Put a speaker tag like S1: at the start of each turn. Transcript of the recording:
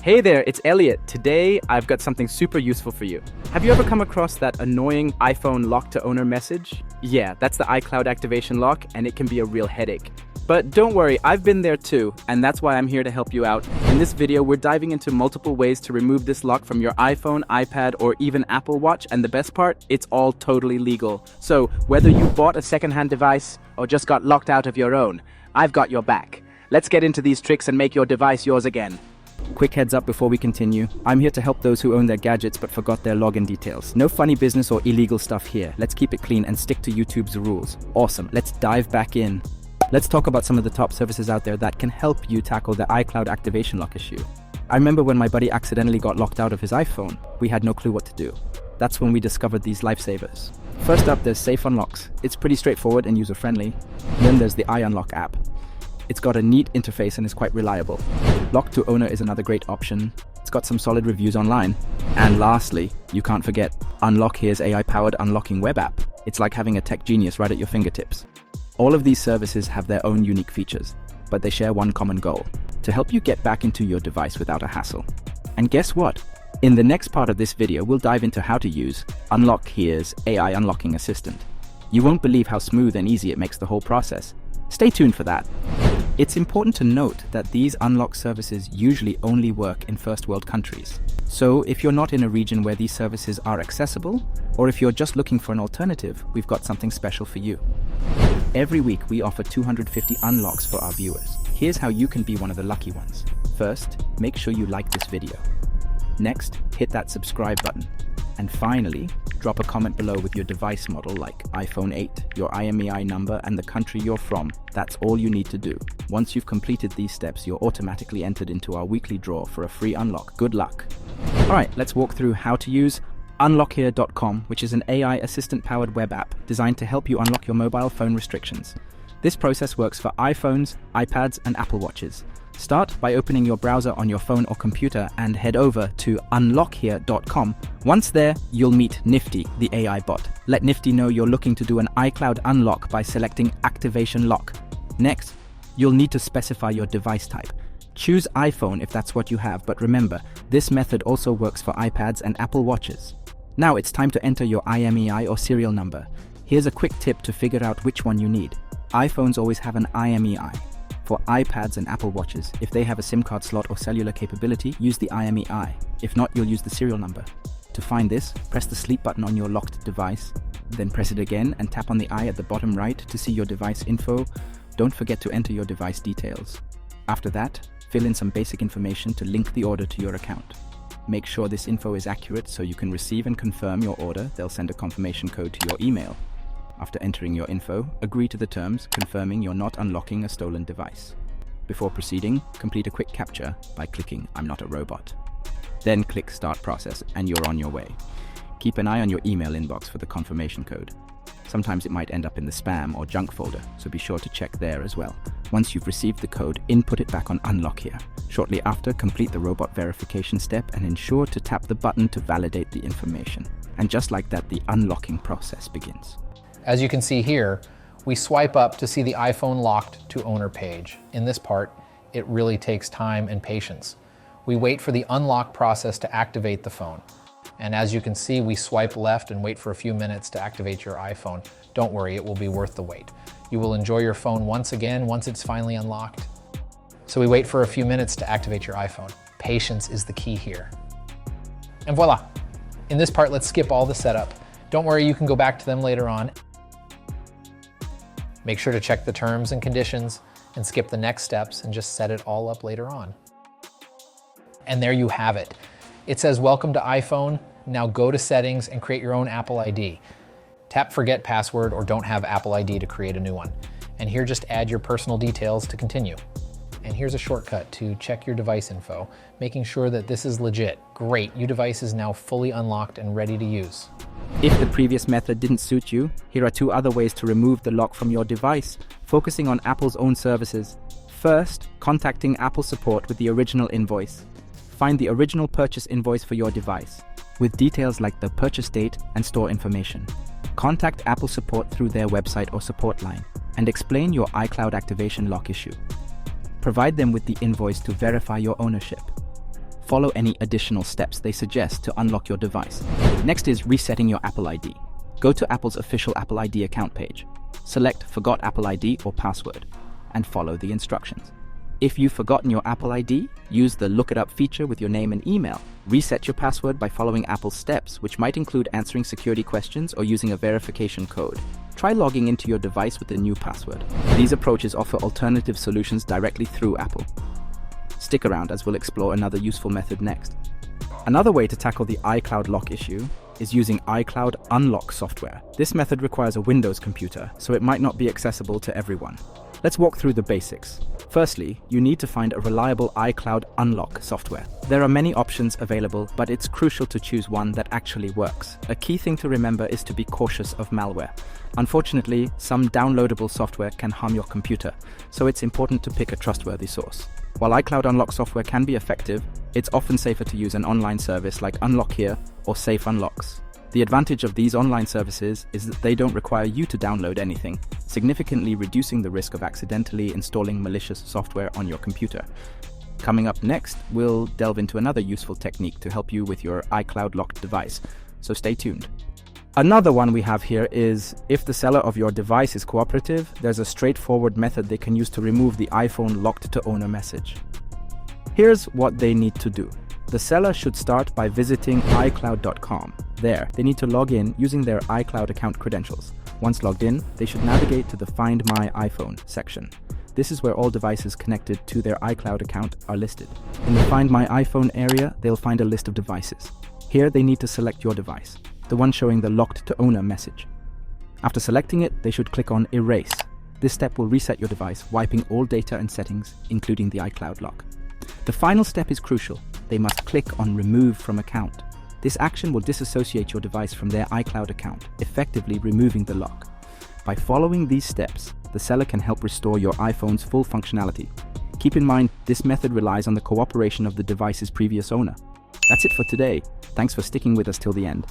S1: Hey there, it's Elliot. Today, I've got something super useful for you. Have you ever come across that annoying iPhone lock to owner message? Yeah, that's the iCloud activation lock, and it can be a real headache. But don't worry, I've been there too, and that's why I'm here to help you out. In this video, we're diving into multiple ways to remove this lock from your iPhone, iPad, or even Apple Watch, and the best part, it's all totally legal. So, whether you bought a secondhand device or just got locked out of your own, I've got your back. Let's get into these tricks and make your device yours again. Quick heads up before we continue. I'm here to help those who own their gadgets but forgot their login details. No funny business or illegal stuff here. Let's keep it clean and stick to YouTube's rules. Awesome, let's dive back in. Let's talk about some of the top services out there that can help you tackle the iCloud activation lock issue. I remember when my buddy accidentally got locked out of his iPhone. We had no clue what to do. That's when we discovered these lifesavers. First up, there's Safe Unlocks. It's pretty straightforward and user-friendly. Then there's the iUnlock app. It's got a neat interface and is quite reliable. Lock to Owner is another great option. It's got some solid reviews online. And lastly, you can't forget Unlock Here's AI-powered unlocking web app. It's like having a tech genius right at your fingertips. All of these services have their own unique features, but they share one common goal: to help you get back into your device without a hassle. And guess what? In the next part of this video, we'll dive into how to use Unlock Here's AI unlocking assistant. You won't believe how smooth and easy it makes the whole process. Stay tuned for that. It's important to note that these unlock services usually only work in first world countries. So if you're not in a region where these services are accessible, or if you're just looking for an alternative, we've got something special for you. Every week we offer 250 unlocks for our viewers. Here's how you can be one of the lucky ones. First, make sure you like this video. Next, hit that subscribe button. And finally, drop a comment below with your device model like iPhone 8, your IMEI number, and the country you're from. That's all you need to do. Once you've completed these steps, you're automatically entered into our weekly draw for a free unlock. Good luck. Alright, let's walk through how to use unlockhere.com, which is an AI assistant-powered web app designed to help you unlock your mobile phone restrictions. This process works for iPhones, iPads, and Apple Watches. Start by opening your browser on your phone or computer and head over to unlockhere.com. Once there, you'll meet Nifty, the AI bot. Let Nifty know you're looking to do an iCloud unlock by selecting Activation Lock. Next, you'll need to specify your device type. Choose iPhone if that's what you have, but remember, this method also works for iPads and Apple Watches. Now it's time to enter your IMEI or serial number. Here's a quick tip to figure out which one you need. iPhones always have an IMEI. For iPads and Apple Watches, if they have a SIM card slot or cellular capability, use the IMEI. If not, you'll use the serial number. To find this, press the sleep button on your locked device, then press it again and tap on the I at the bottom right to see your device info. Don't forget to enter your device details. After that, fill in some basic information to link the order to your account. Make sure this info is accurate so you can receive and confirm your order. They'll send a confirmation code to your email. After entering your info, agree to the terms, confirming you're not unlocking a stolen device. Before proceeding, complete a quick captcha by clicking I'm not a robot. Then click Start Process and you're on your way. Keep an eye on your email inbox for the confirmation code. Sometimes it might end up in the spam or junk folder, so be sure to check there as well. Once you've received the code, input it back on Unlock Here. Shortly after, complete the robot verification step and ensure to tap the button to validate the information. And just like that, the unlocking process begins.
S2: As you can see here, we swipe up to see the iPhone locked to owner page. In this part, it really takes time and patience. We wait for the unlock process to activate the phone. And as you can see, we swipe left and wait for a few minutes to activate your iPhone. Don't worry, it will be worth the wait. You will enjoy your phone once again once it's finally unlocked. So we wait for a few minutes to activate your iPhone. Patience is the key here. And voila! In this part, let's skip all the setup. Don't worry, you can go back to them later on. Make sure to check the terms and conditions and skip the next steps and just set it all up later on. And there you have it. It says, welcome to iPhone. Now go to settings and create your own Apple ID. Tap forget password or don't have Apple ID to create a new one. And here just add your personal details to continue. And here's a shortcut to check your device info, making sure that this is legit. Great, your device is now fully unlocked and ready to use.
S1: If the previous method didn't suit you, here are two other ways to remove the lock from your device, focusing on Apple's own services. First, contacting Apple support with the original invoice. Find the original purchase invoice for your device, with details like the purchase date and store information. Contact Apple support through their website or support line, and explain your iCloud activation lock issue. Provide them with the invoice to verify your ownership. follow any additional steps they suggest to unlock your device. Next is resetting your Apple ID. Go to Apple's official Apple ID account page. Select Forgot Apple ID or Password, and follow the instructions. If you've forgotten your Apple ID, use the Look It Up feature with your name and email. Reset your password by following Apple's steps, which might include answering security questions or using a verification code. Try logging into your device with a new password. These approaches offer alternative solutions directly through Apple. Stick around as we'll explore another useful method next. Another way to tackle the iCloud lock issue is using iCloud Unlock software. This method requires a Windows computer, so it might not be accessible to everyone. Let's walk through the basics. Firstly, you need to find a reliable iCloud Unlock software. There are many options available, but it's crucial to choose one that actually works. A key thing to remember is to be cautious of malware. Unfortunately, some downloadable software can harm your computer, so it's important to pick a trustworthy source. While iCloud Unlock software can be effective, it's often safer to use an online service like Unlock Here or Safe Unlocks. The advantage of these online services is that they don't require you to download anything, significantly reducing the risk of accidentally installing malicious software on your computer. Coming up next, we'll delve into another useful technique to help you with your iCloud locked device, so stay tuned. Another one we have here is, if the seller of your device is cooperative, there's a straightforward method they can use to remove the iPhone locked to owner message. Here's what they need to do. The seller should start by visiting iCloud.com. There, they need to log in using their iCloud account credentials. Once logged in, they should navigate to the Find My iPhone section. This is where all devices connected to their iCloud account are listed. In the Find My iPhone area, they'll find a list of devices. Here, they need to select your device, the one showing the Locked to Owner message. After selecting it, they should click on Erase. This step will reset your device, wiping all data and settings, including the iCloud lock. The final step is crucial. They must click on Remove from Account. This action will disassociate your device from their iCloud account, effectively removing the lock. By following these steps, the seller can help restore your iPhone's full functionality. Keep in mind, this method relies on the cooperation of the device's previous owner. That's it for today. Thanks for sticking with us till the end.